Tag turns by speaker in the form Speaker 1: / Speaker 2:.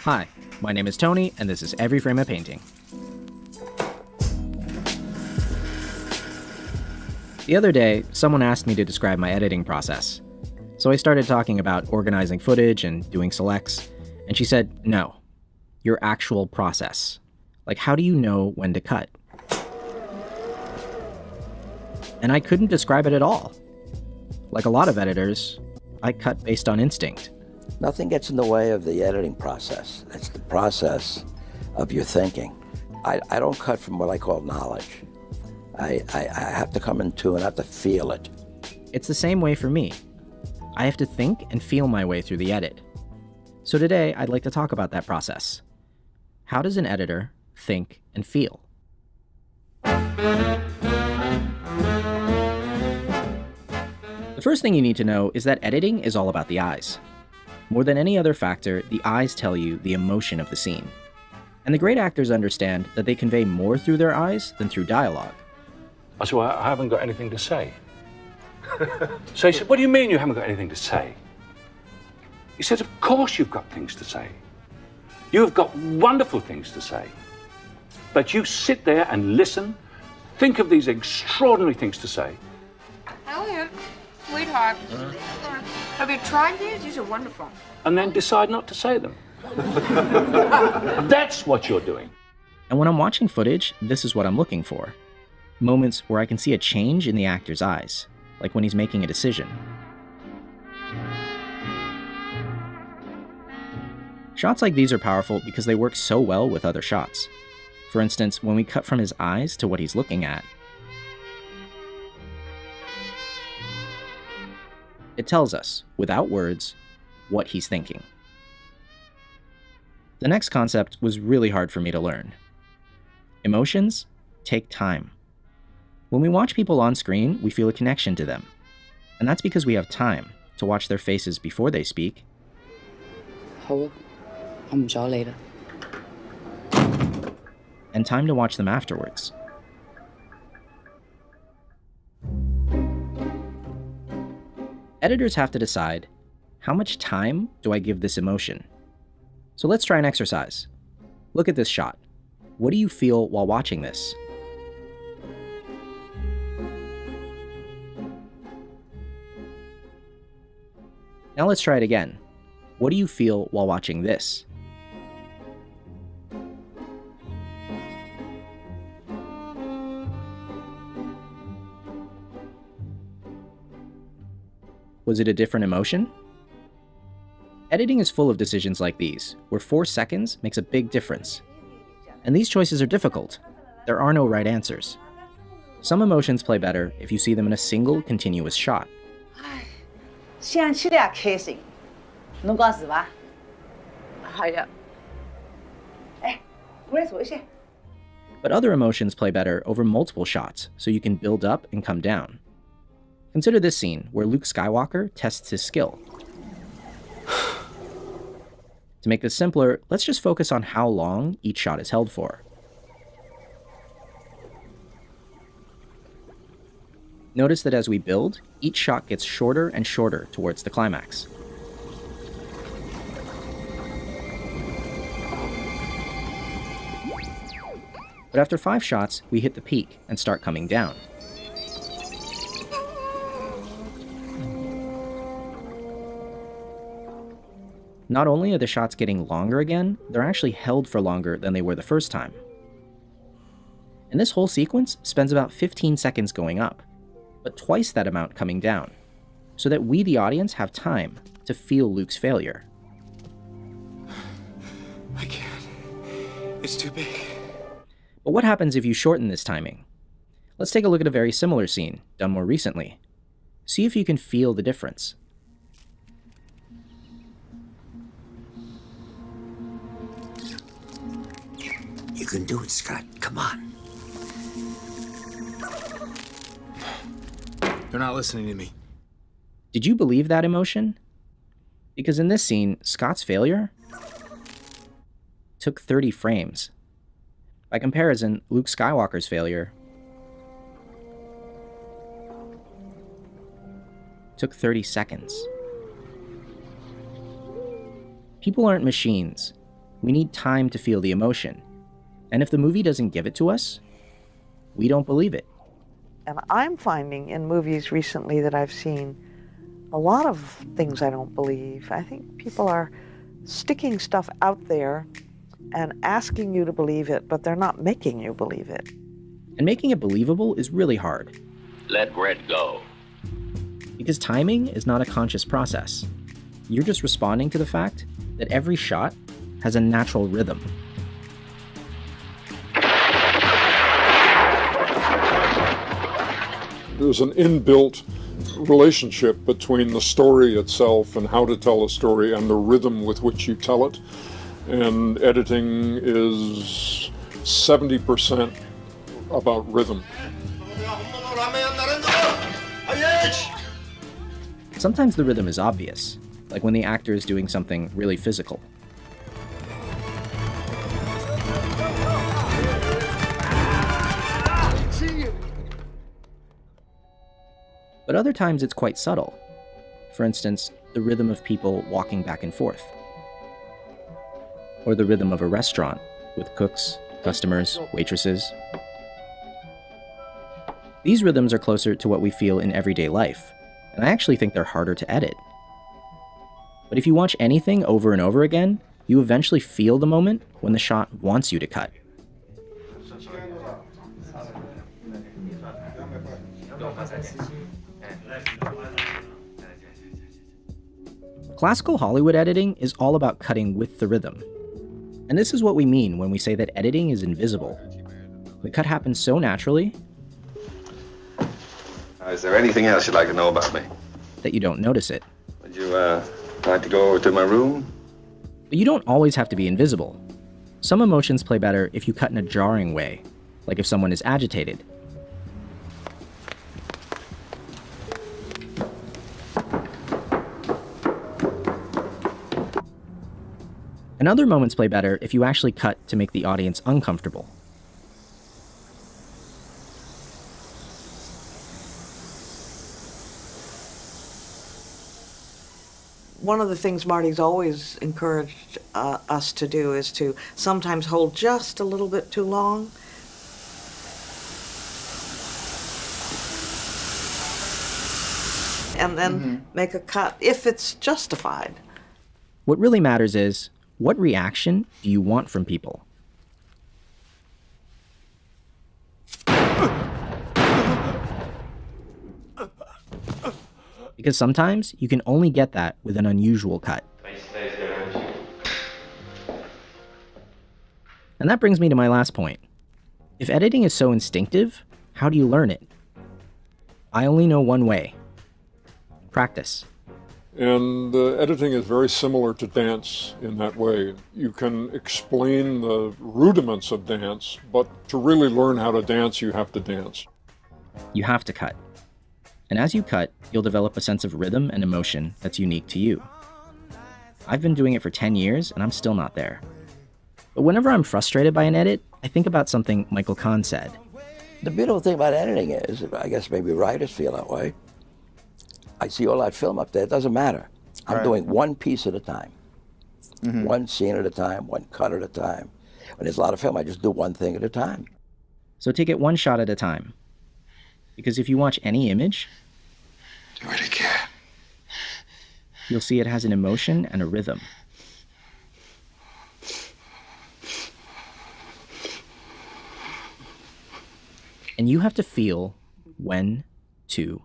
Speaker 1: Hi, my name is Tony, and this is Every Frame a Painting. The other day, someone asked me to describe my editing process. So I started talking about organizing footage and doing selects, and she said, no, your actual process. Like, how do you know when to cut? And I couldn't describe it at all. Like a lot of editors, I cut based on instinct.
Speaker 2: Nothing gets in the way of the editing process. It's the process of your thinking. I don't cut from what I call knowledge. I have to come into and I have to feel it.
Speaker 1: It's the same way for me. I have to think and feel my way through the edit. So today, I'd like to talk about that process. How does an editor think and feel? The first thing you need to know is that editing is all about the eyes. More than any other factor, the eyes tell you the emotion of the scene. And the great actors understand that they convey more through their eyes than through dialogue.
Speaker 3: I said, well, I haven't got anything to say. So he said, what do you mean you haven't got anything to say? He said, of course you've got things to say. You've got wonderful things to say. But you sit there and listen, think of these extraordinary things to say.
Speaker 4: Elliot, sweetheart, have you tried these? These are wonderful.
Speaker 3: And then decide not to say them. That's what you're doing.
Speaker 1: And when I'm watching footage, this is what I'm looking for. Moments where I can see a change in the actor's eyes, like when he's making a decision. Shots like these are powerful because they work so well with other shots. For instance, when we cut from his eyes to what he's looking at, it tells us, without words, what he's thinking. The next concept was really hard for me to learn. Emotions take time. When we watch people on screen, we feel a connection to them. And that's because we have time to watch their faces before they speak.
Speaker 5: 好啊，我唔阻你啦。
Speaker 1: And time to watch them afterwards. Editors have to decide, how much time do I give this emotion? So let's try an exercise. Look at this shot. What do you feel while watching this? Now let's try it again. What do you feel while watching this? Was it a different emotion? Editing is full of decisions like these, where 4 seconds makes a big difference. And these choices are difficult. There are no right answers. Some emotions play better if you see them in a single, continuous shot.
Speaker 6: 现在吃得也开心，侬讲是伐？
Speaker 4: 係啊。
Speaker 6: 哎，过来坐一下。
Speaker 1: But other emotions play better over multiple shots, so you can build up and come down. Consider this scene where Luke Skywalker tests his skill. To make this simpler, let's just focus on how long each shot is held for. Notice that as we build, each shot gets shorter and shorter towards the climax. But after 5 shots, we hit the peak and start coming down. Not only are the shots getting longer again, they're actually held for longer than they were the first time. And this whole sequence spends about 15 seconds going up, but twice that amount coming down, so that we, the audience, have time to feel Luke's failure.
Speaker 7: I can't. It's too big.
Speaker 1: But what happens if you shorten this timing? Let's take a look at a very similar scene, done more recently. See if you can feel the difference.
Speaker 2: You can do it, Scott. Come on.
Speaker 7: They're not listening to me.
Speaker 1: Did you believe that emotion? Because in this scene, Scott's failure took 30 frames. By comparison, Luke Skywalker's failure took 30 seconds. People aren't machines. We need time to feel the emotion. And if the movie doesn't give it to us, we don't believe it.
Speaker 8: And I'm finding in movies recently that I've seen a lot of things I don't believe. I think people are sticking stuff out there and asking you to believe it, but they're not making you believe it.
Speaker 1: And making it believable is really hard.
Speaker 9: Let Red go.
Speaker 1: Because timing is not a conscious process. You're just responding to the fact that every shot has a natural rhythm.
Speaker 10: There's an inbuilt relationship between the story itself and how to tell a story and the rhythm with which you tell it. And editing is 70% about rhythm.
Speaker 1: Sometimes the rhythm is obvious, like when the actor is doing something really physical. But other times it's quite subtle. For instance, the rhythm of people walking back and forth. Or the rhythm of a restaurant with cooks, customers, waitresses. These rhythms are closer to what we feel in everyday life, and I actually think they're harder to edit. But if you watch anything over and over again, you eventually feel the moment when the shot wants you to cut. Classical Hollywood editing is all about cutting with the rhythm. And this is what we mean when we say that editing is invisible. The cut happens so naturally.
Speaker 9: Is there anything else you'd like to know about me?
Speaker 1: That you don't notice it.
Speaker 9: Would you like to go over to my room?
Speaker 1: But you don't always have to be invisible. Some emotions play better if you cut in a jarring way, like if someone is agitated. And other moments play better if you actually cut to make the audience uncomfortable.
Speaker 8: One of the things Marty's always encouraged us to do is to sometimes hold just a little bit too long. And then make a cut if it's justified.
Speaker 1: What really matters is, what reaction do you want from people? Because sometimes you can only get that with an unusual cut. And that brings me to my last point. If editing is so instinctive, how do you learn it? I only know one way. Practice.
Speaker 10: And editing is very similar to dance in that way. You can explain the rudiments of dance, but to really learn how to dance, you have to dance.
Speaker 1: You have to cut. And as you cut, you'll develop a sense of rhythm and emotion that's unique to you. I've been doing it for 10 years, and I'm still not there. But whenever I'm frustrated by an edit, I think about something Michael Kahn said.
Speaker 2: The beautiful thing about editing is, I guess maybe writers feel that way, I see all that film up there, it doesn't matter. I'm doing one piece at a time. One scene at a time, one cut at a time. When there's a lot of film, I just do one thing at a time.
Speaker 1: So take it one shot at a time. Because if you watch any image,
Speaker 7: Do it again.
Speaker 1: you'll see it has an emotion and a rhythm. And you have to feel when to